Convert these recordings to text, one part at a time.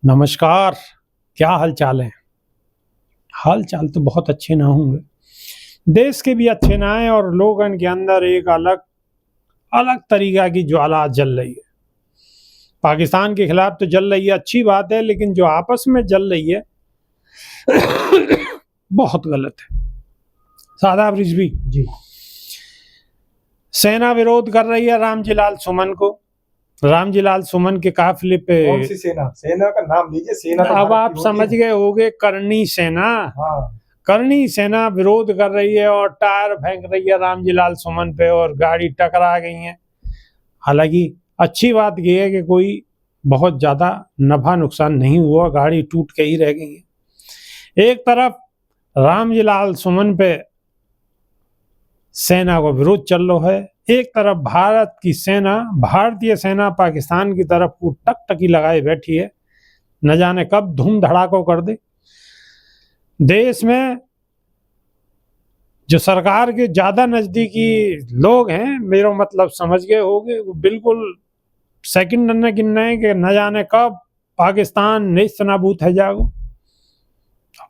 नमस्कार। क्या हाल चाल है? हाल चाल तो बहुत अच्छे ना होंगे, देश के भी अच्छे ना हैं और लोगों के अंदर एक अलग अलग तरीका की ज्वाला जल रही है। पाकिस्तान के खिलाफ तो जल रही है, अच्छी बात है, लेकिन जो आपस में जल रही है बहुत गलत है। सादाब रिजवी जी। सेना विरोध कर रही है रामजी लाल सुमन को। रामजी लाल सुमन के काफिले पे कौन सी सेना? सेना का नाम लीजिए। सेना तो अब भारत आप की होती समझ है। गए होंगे, करनी सेना। हाँ। करनी सेना विरोध कर रही है और टायर फेंक रही है रामजी लाल सुमन पे और गाड़ी टकरा गई है। हालांकि अच्छी बात यह है कि कोई बहुत ज्यादा नफा नुकसान नहीं हुआ, गाड़ी टूट के ही रह गई है। एक तरफ रामजी लाल सुमन पे सेना को विरोध चल रहा है, एक तरफ भारत की सेना, भारतीय सेना पाकिस्तान की तरफ को टकटकी लगाए बैठी है, न जाने कब धूम धड़ाको कर दे। देश में जो सरकार के ज्यादा नजदीकी लोग हैं, मेरा मतलब समझ गए होंगे, वो बिल्कुल सेकंड न गिनने कि न जाने कब पाकिस्तान नेस्त नाबूद है जाएगा,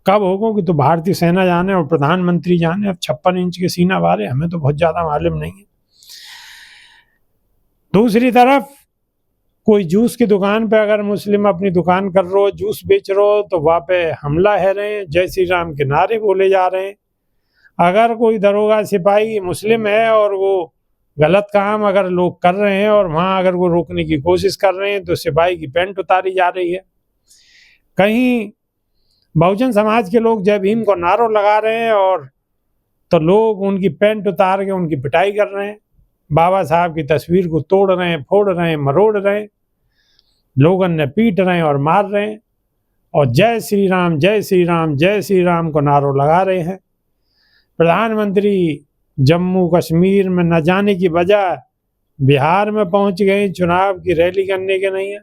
कब होगा कि तो भारतीय सेना जाने और प्रधानमंत्री जाने। अब 56 इंच के सीना वाले, हमें तो बहुत ज्यादा मालूम नहीं है। दूसरी तरफ कोई जूस की दुकान पे अगर मुस्लिम अपनी दुकान कर रहे हो, जूस बेच रहे हो, तो वहाँ पे हमला है रहे हैं, जय श्री राम के नारे बोले जा रहे हैं। अगर कोई दरोगा सिपाही मुस्लिम है और वो गलत काम अगर लोग कर रहे हैं और वहाँ अगर वो रोकने की कोशिश कर रहे हैं, तो सिपाही की पैंट उतारी जा रही है। कहीं बहुजन समाज के लोग जय भीम को नारों लगा रहे हैं और तो लोग उनकी पैंट उतार के उनकी पिटाई कर रहे हैं, बाबा साहब की तस्वीर को तोड़ रहे हैं, फोड़ रहे हैं, मरोड़ रहे हैं, लोगों ने पीट रहे हैं और मार रहे हैं, और जय श्री राम जय श्री राम जय श्री राम को नारों लगा रहे हैं। प्रधानमंत्री जम्मू कश्मीर में न जाने की बजाय बिहार में पहुंच गए चुनाव की रैली करने के नहीं है।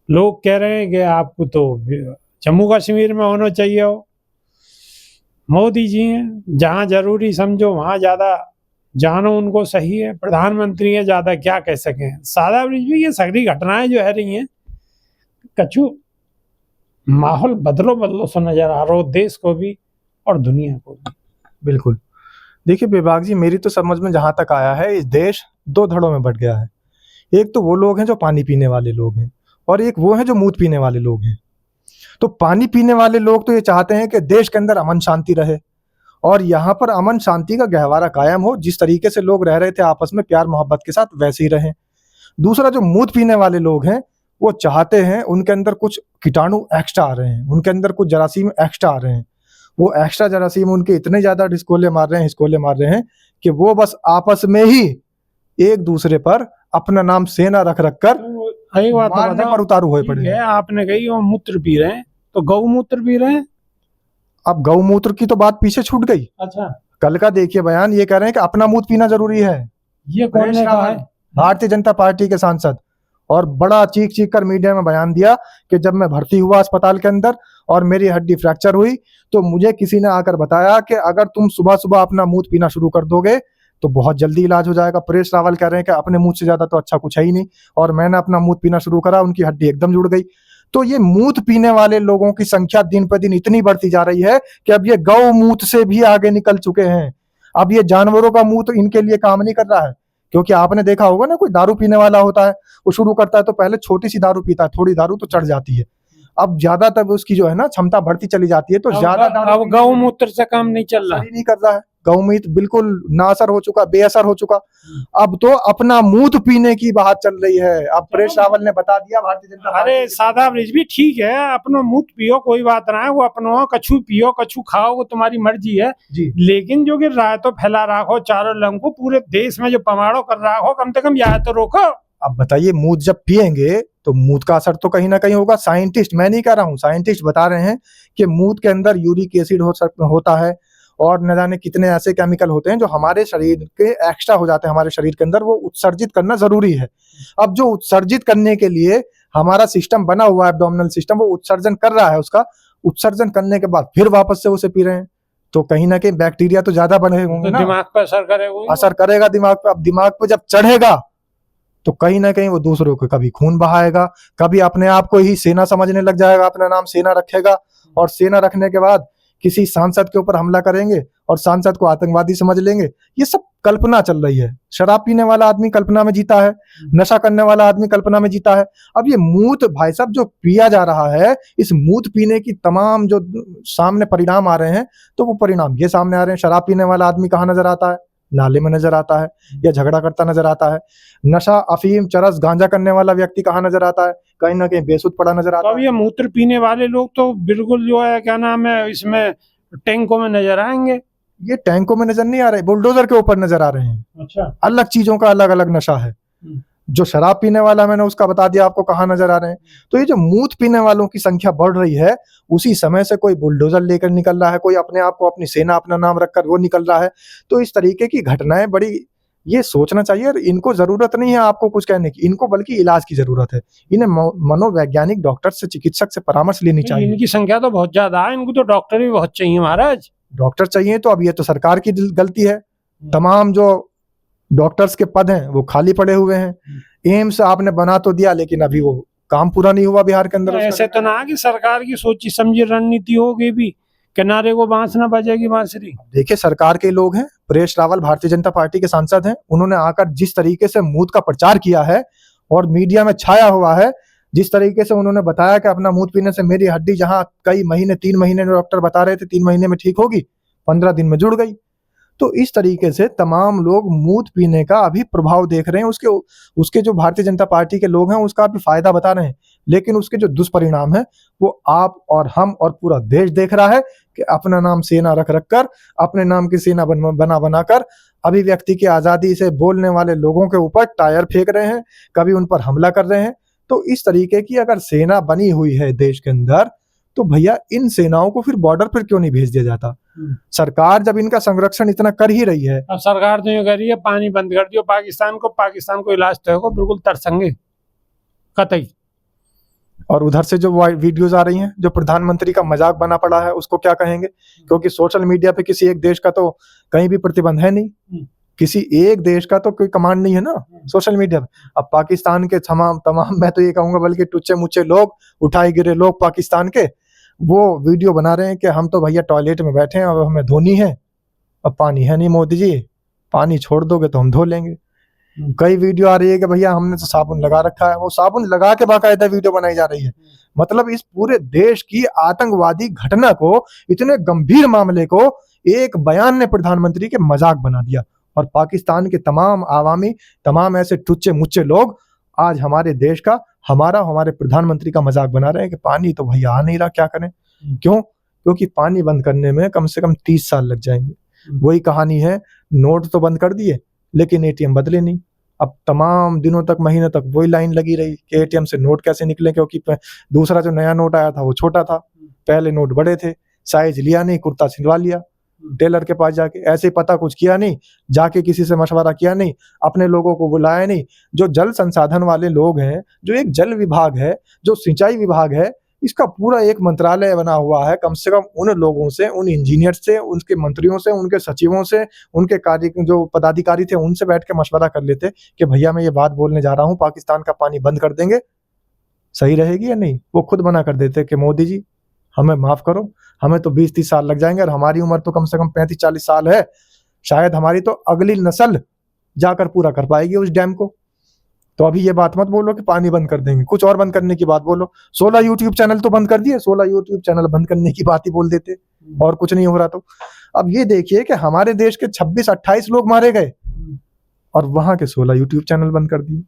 लोग कह रहे हैं कि आपको तो जम्मू कश्मीर में होना चाहिए हो। मोदी जी हैं, जहाँ जरूरी समझो वहाँ ज़्यादा जानो, उनको सही है। प्रधानमंत्री है, ज़्यादा क्या कह सकें। सादा भी ये सगड़ी घटनाएं जो है रही हैं, कछु माहौल बदलो सा नजर आ रहा हो, देश को भी और दुनिया को भी। बिल्कुल। देखिए विभाग जी, मेरी तो समझ में जहां तक आया है, इस देश दो धड़ों में बट गया है। एक तो वो लोग हैं जो पानी पीने वाले लोग हैं, और एक वो हैं जो मूत पीने वाले लोग हैं। तो पानी पीने वाले लोग तो ये चाहते हैं कि देश के अंदर अमन शांति रहे और यहाँ पर अमन शांति का गहवारा कायम हो। जिस तरीके से लोग रह रहे थे आपस में प्यार मोहब्बत के साथ, वैसे ही रहें। दूसरा, जो मूत पीने वाले लोग हैं, वो चाहते हैं, उनके अंदर कुछ कीटाणु एक्स्ट्रा आ रहे हैं, उनके अंदर कुछ जरासीम एक्स्ट्रा आ रहे हैं। वो एक्स्ट्रा जरासीम उनके इतने ज्यादा हिसकोले मार रहे हैं कि वो बस आपस में ही एक दूसरे पर अपना नाम सेना रख कर एक बात मारने पर उतारू हुए पड़े हैं। आपने कही वो मूत्र पी रहे हैं, तो गौमूत्र पी रहे हैं। अब गौमूत्र की तो बात पीछे छूट गई। अच्छा, कल का देखिए बयान, ये कह रहे हैं कि अपना मूत्र पीना जरूरी है। ये कौन ने कहा है? भारतीय जनता पार्टी के सांसद। और बड़ा चीख चीख कर मीडिया में बयान दिया कि जब मैं भर्ती हुआ अस्पताल के अंदर और मेरी हड्डी फ्रैक्चर हुई, तो मुझे किसी ने आकर बताया कि अगर तुम सुबह सुबह अपना मूत्र पीना शुरू कर दोगे तो बहुत जल्दी इलाज हो जाएगा। परेश रावल कह रहे हैं कि अपने मुंह से ज्यादा तो अच्छा कुछ है ही नहीं, और मैंने अपना मूत्र पीना शुरू करा, उनकी हड्डी एकदम जुड़ गई। तो ये मूत्र पीने वाले लोगों की संख्या दिन पर दिन इतनी बढ़ती जा रही है कि अब ये गौ मूत्र से भी आगे निकल चुके हैं। अब ये जानवरों का मूत्र इनके लिए काम नहीं कर रहा है। क्योंकि आपने देखा होगा ना, कोई दारू पीने वाला होता है, वो शुरू करता है तो पहले छोटी सी दारू पीता है, थोड़ी दारू तो चढ़ जाती है। अब ज्यादातर उसकी जो है ना क्षमता बढ़ती चली जाती है, तो ज्यादा अब गौमूत्र से काम नहीं चल रहा, नहीं कर रहा है। गौमूत्र बिल्कुल नाअसर हो चुका, बेअसर हो चुका। अब तो अपना मूत्र पीने की बात चल रही है। अब परेश रावल ने बता दिया भारतीय जनता पार्टी। अरे सादा ब्रिज भी ठीक है, अपनो मूत्र पियो, कोई बात ना है, वो अपनो कछु पियो कछु खाओ, वो तुम्हारी मर्जी है जी। लेकिन जो कि राय तो फैला रखो चारों लंग को, पूरे देश में जो पमाड़ो कर रहा हो, कम से कम यह तो रोको। अब बताइए, मूत्र जब पिएंगे तो मूत्र का असर तो कहीं ना कहीं होगा। साइंटिस्ट, मैं नहीं कह रहा हूँ, साइंटिस्ट बता रहे हैं कि मूत्र के अंदर यूरिक एसिड होता है और न जाने कितने ऐसे केमिकल होते हैं जो हमारे शरीर के एक्स्ट्रा हो जाते हैं हमारे शरीर के अंदर, वो उत्सर्जित करना जरूरी है। अब जो उत्सर्जित करने के लिए हमारा सिस्टम बना हुआ है, एब्डोमिनल सिस्टम, वो उत्सर्जन कर रहा है। उसका उत्सर्जन करने के बाद फिर वापस से उसे पी रहे हैं, तो कहीं ना कहीं बैक्टीरिया तो ज्यादा बने होंगे ना, दिमाग पर असर करेगा, असर करेगा दिमाग पे। अब दिमाग पे जब चढ़ेगा तो कहीं ना कहीं वो दूसरों को कभी खून बहाएगा, कभी अपने आप को ही सेना समझने लग जाएगा, अपना नाम सेना रखेगा, और सेना रखने के बाद किसी सांसद के ऊपर हमला करेंगे और सांसद को आतंकवादी समझ लेंगे। ये सब कल्पना चल रही है। शराब पीने वाला आदमी कल्पना में जीता है, नशा करने वाला आदमी कल्पना में जीता है। अब ये मूत भाई साहब जो पिया जा रहा है, इस मूत पीने की तमाम जो सामने परिणाम आ रहे हैं, तो वो परिणाम ये सामने आ रहे हैं। शराब पीने वाला आदमी कहाँ नजर आता है? नाले में नजर आता है, या झगड़ा करता नजर आता है। नशा, अफीम, चरस, गांजा करने वाला व्यक्ति कहाँ नजर आता है? कहीं ना कहीं बेसुध पड़ा नजर आता तो अब है। ये मूत्र पीने वाले लोग तो बिल्कुल जो है क्या नाम है, इसमें टैंकों में नजर आएंगे। ये टैंकों में नजर नहीं आ रहे, बुलडोजर के ऊपर नजर आ रहे हैं। अच्छा। अलग चीजों का अलग अलग नशा है। जो शराब पीने वाला, मैंने उसका बता दिया आपको कहाँ नजर आ रहे हैं। तो ये जो मूत पीने वालों की संख्या बढ़ रही है, उसी समय से कोई बुलडोजर लेकर निकल रहा है, कोई अपने आप को अपनी सेना अपना नाम रखकर वो निकल रहा है। तो इस तरीके की घटनाएं बड़ी, ये सोचना चाहिए। और इनको जरूरत नहीं है आपको कुछ कहने की, इनको बल्कि इलाज की जरूरत है। इन्हें मनोवैज्ञानिक डॉक्टर से, चिकित्सक से परामर्श लेनी चाहिए। इनकी संख्या तो बहुत ज्यादा है, इनको तो डॉक्टर भी बहुत चाहिए महाराज। डॉक्टर चाहिए तो अब ये तो सरकार की गलती है। तमाम जो डॉक्टर्स के पद हैं वो खाली पड़े हुए हैं। एम्स आपने बना तो दिया, लेकिन अभी वो काम पूरा नहीं हुआ बिहार के अंदर। ऐसे तो ना कि सरकार की सोची समझी रणनीति होगी भी, किनारे को बांस ना बजेगी बांसुरी। देखिए, सरकार के लोग हैं, परेश रावल भारतीय जनता पार्टी के सांसद हैं, उन्होंने आकर जिस तरीके से मूत का प्रचार किया है और मीडिया में छाया हुआ है, जिस तरीके से उन्होंने बताया कि अपना मूत पीने से मेरी हड्डी जहां कई महीने, 3 महीने डॉक्टर बता रहे थे 3 महीने में ठीक होगी, 15 दिन में जुड़ गई। तो इस तरीके से तमाम लोग मूत पीने का अभी प्रभाव देख रहे हैं। उसके जो भारतीय जनता पार्टी के लोग हैं उसका अभी फायदा बता रहे हैं, लेकिन उसके जो दुष्परिणाम है वो आप और हम और पूरा देश देख रहा है कि अपना नाम सेना रख कर, अपने नाम की सेना बना बनाकर अभिव्यक्ति की आजादी से बोलने वाले लोगों के ऊपर टायर फेंक रहे हैं, कभी उन पर हमला कर रहे हैं। तो इस तरीके की अगर सेना बनी हुई है देश के अंदर, तो भैया इन सेनाओं को फिर बॉर्डर पर क्यों नहीं भेज दिया जाता? सरकार जब इनका संरक्षण इतना कर ही रही है। अब सरकार तो ये कह रही है पानी बंद कर दियो पाकिस्तान को इलाज तो है बिल्कुल तरसंगे कतई। और उधर से जो वीडियोज आ रही हैं, जो प्रधानमंत्री का मजाक बना पड़ा है, उसको क्या कहेंगे? क्योंकि सोशल मीडिया पे किसी एक देश का तो कहीं भी प्रतिबंध है नहीं, किसी एक देश का तो कोई कमांड नहीं है ना सोशल मीडिया पे। अब पाकिस्तान के तमाम मैं तो ये कहूंगा बल्कि टुच्चे मुच्चे लोग, उठाए गिरे लोग पाकिस्तान के, वो वीडियो बना रहे हैं कि हम तो भैया टॉयलेट में बैठे हैं और हमें धोनी है, अब पानी है नहीं मोदी जी, पानी छोड़ दोगे तो हम धो लेंगे। कई वीडियो आ रही है कि भैया हमने तो साबुन लगा रखा है, वो साबुन लगा के बाकायदा वीडियो बनाई जा रही है। मतलब इस पूरे देश की आतंकवादी घटना को, इतने गंभीर मामले को एक बयान ने प्रधानमंत्री के मजाक बना दिया। और पाकिस्तान के तमाम आवामी, तमाम ऐसे टुच्चे मुच्चे लोग आज हमारे देश का, हमारे प्रधानमंत्री का मजाक बना रहे हैं कि पानी तो भैया आ नहीं रहा, क्या करें? क्यों? क्योंकि पानी बंद करने में कम से कम 30 साल लग जाएंगे। वही कहानी है, नोट तो बंद कर दिए लेकिन एटीएम बदले नहीं। अब तमाम दिनों तक, महीने तक वही लाइन लगी रही कि एटीएम से नोट कैसे निकले, क्योंकि दूसरा जो नया नोट आया था वो छोटा था, पहले नोट बड़े थे, साइज लिया नहीं, कुर्ता सिलवा लिया टेलर के पास जाके, ऐसे पता कुछ किया नहीं, जाके किसी से मशवरा किया नहीं, अपने लोगों को बुलाया नहीं। जो जल संसाधन वाले लोग हैं, जो एक जल विभाग है, जो सिंचाई विभाग है, इसका पूरा एक मंत्रालय बना हुआ है। कम से कम उन लोगों से, उन इंजीनियर से, उनके मंत्रियों से, उनके सचिवों से, उनके कार्य जो पदाधिकारी थे, उनसे बैठ के मशवरा कर लेते कि भैया मैं ये बात बोलने जा रहा हूँ, पाकिस्तान का पानी बंद कर देंगे, सही रहेगी या नहीं? वो खुद मना कर देते कि मोदी जी हमें माफ करो, हमें तो 20-30 साल लग जाएंगे और हमारी उम्र तो कम से कम 35-40 साल है, शायद हमारी तो अगली नस्ल जाकर पूरा कर पाएगी उस डैम को। तो अभी ये बात मत बोलो कि पानी बंद कर देंगे, कुछ और बंद करने की बात बोलो। 16 यूट्यूब चैनल तो बंद कर दिए, 16 यूट्यूब चैनल बंद करने की बात ही बोल देते और कुछ नहीं हो रहा। तो अब ये देखिए कि हमारे देश के 26-28 लोग मारे गए और वहां के 16 यूट्यूब चैनल बंद कर दिए,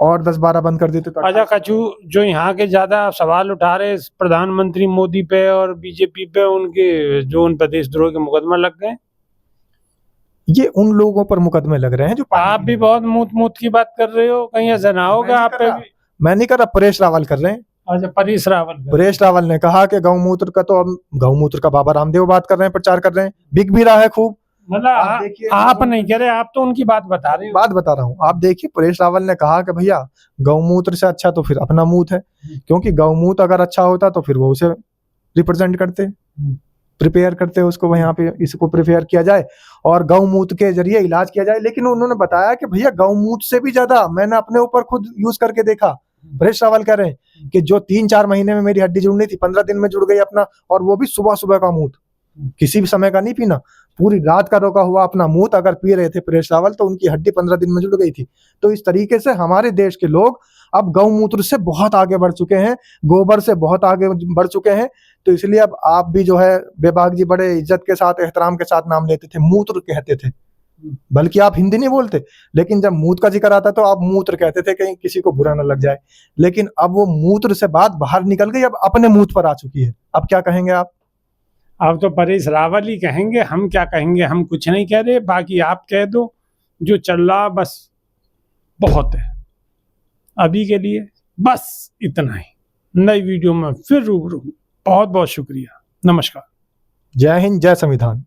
और 10-12 बंद कर देते तो। अच्छा कचू, जो यहाँ के ज्यादा सवाल उठा रहे प्रधानमंत्री मोदी पे और बीजेपी पे, उनके जो उन पर देशद्रोह के मुकदमा लग गए, ये उन लोगों पर मुकदमे लग रहे हैं जो। आप भी बहुत मूत की बात कर रहे हो, कहीं ऐसा ना होगा आप पे भी? मैं नहीं कर रहा, परेश रावल कर रहे हैं। अच्छा, परेश रावल ने कहा कि गौमूत्र का, तो अब गौमूत्र का बाबा रामदेव बात कर रहे हैं, प्रचार कर रहे हैं, बिक भी रहा है खूब। मतलब आप नहीं कह रहे, आप तो उनकी बात बता रहे हो। बात बता रहा हूँ। आप देखिए, परेश रावल ने कहा कि भैया गौमूत्र से अच्छा तो फिर अपना मूत्र है, क्योंकि गौमूत्र अगर अच्छा होता तो फिर वो उसे रिप्रेजेंट करते। प्रिपेयर करते हैं उसको, यहाँ पे इसको प्रिपेयर किया जाए और गौमूत्र के जरिए इलाज किया जाए। लेकिन उन्होंने बताया कि भैया गौमूत्र से भी ज्यादा, मैंने अपने ऊपर खुद यूज करके देखा। परेश रावल कह रहे हैं कि जो 3-4 महीने में मेरी हड्डी जुड़नी थी 15 दिन में जुड़ गई अपना, और वो भी सुबह सुबह का मूत्र, किसी भी समय का नहीं पीना, पूरी रात का रोका हुआ अपना मूत्र अगर पी रहे थे परेश रावल तो उनकी हड्डी 15 दिन में जुड़ गई थी। तो इस तरीके से हमारे देश के लोग अब गौमूत्र से बहुत आगे बढ़ चुके हैं, गोबर से बहुत आगे बढ़ चुके हैं। तो इसलिए अब आप भी जो है बेबाक जी बड़े इज्जत के साथ, एहतराम के साथ नाम लेते थे, मूत्र कहते थे, बल्कि आप हिंदी नहीं बोलते, लेकिन जब मूत्र का जिक्र आता तो आप मूत्र कहते थे, कहीं किसी को बुरा न लग जाए। लेकिन अब वो मूत्र से बात बाहर निकल गई, अब अपने मूत्र पर आ चुकी है। अब क्या कहेंगे आप? अब तो परेश रावल ही कहेंगे, हम क्या कहेंगे, हम कुछ नहीं कह रहे। बाकी आप कह दो जो चल रहा, बस बहुत है अभी के लिए, बस इतना ही। नई वीडियो में फिर रूबरू। बहुत बहुत शुक्रिया, नमस्कार। जय हिंद, जय संविधान।